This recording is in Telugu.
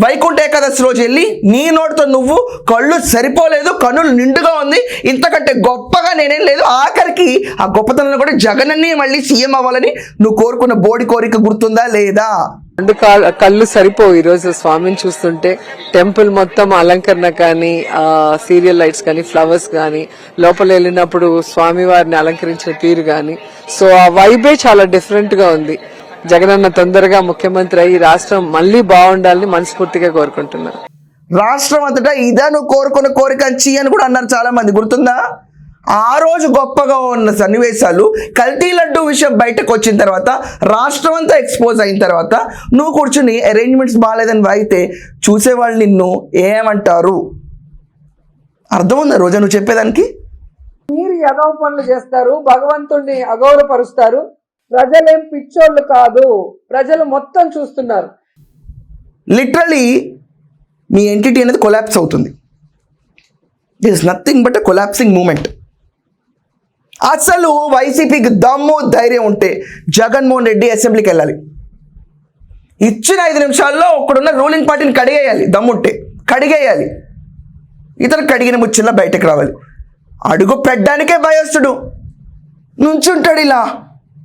వైకుంఠ ఏకాదశి రోజు వెళ్ళి నీ నోటితో నువ్వు కళ్ళు సరిపోలేదు, కన్నులు నిండుగా ఉంది, ఇంతకంటే గొప్పగా నేనేం లేదు, ఆఖరికి ఆ గొప్పతనంలో కూడా జగనన్నే మళ్ళీ సీఎం అవ్వాలని నువ్వు కోరుకున్న బోడి కోరిక గుర్తుందా లేదా? రెండు కళ్ళు సరిపోవు. ఈరోజు స్వామిని చూస్తుంటే టెంపుల్ మొత్తం అలంకరణ కానీ, సీరియల్ లైట్స్ కానీ, ఫ్లవర్స్ కానీ, లోపల వెళ్ళినప్పుడు స్వామి వారిని అలంకరించిన తీరు కానీ, సో ఆ వైబే చాలా డిఫరెంట్ గా ఉంది. జగనన్న తొందరగా ముఖ్యమంత్రి అయ్యి రాష్ట్రం మళ్లీ బాగుండాలని మనస్ఫూర్తిగా కోరుకుంటున్నాను. రాష్ట్రం అంతటా ఇదా నువ్వు కోరుకున్న కోరిక అని కూడా అన్నారు చాలా మంది, గుర్తుందా? ఆ రోజు గొప్పగా ఉన్న సన్నివేశాలు కల్తీ లడ్డు విషయం బయటకు వచ్చిన తర్వాత, రాష్ట్రం అంతా ఎక్స్పోజ్ అయిన తర్వాత నువ్వు కూర్చుని అరేంజ్మెంట్స్ బాగాలేదని వాయితే చూసేవాళ్ళు నిన్ను ఏమంటారు? అర్థం ఉందా రోజా నువ్వు చెప్పేదానికి? మీరు ఎగవ పనులు చేస్తారు, భగవంతుడిని అగౌరవపరుస్తారు. ప్రజలేం పిచ్చోళ్ళు కాదు, ప్రజలు మొత్తం చూస్తున్నారు. లిటరలీ మీ ఎంటిటీ అనేది కొలాప్స్ అవుతుంది. It is nothing but a collapsing moment. అసలు వైసీపీకి దమ్ము ధైర్యం ఉంటే జగన్మోహన్ రెడ్డి అసెంబ్లీకి వెళ్ళాలి. ఇచ్చిన 5 నిమిషాల్లో ఒక్కడున్న రూలింగ్ పార్టీని కడిగేయాలి. దమ్ముంటే కడిగేయాలి. ఇతను కడిగిన ముచ్చుల్లా బయటకు రావాలి. అడుగు పెట్టడానికే భయస్తుడు నుంచుంటాడు ఇలా.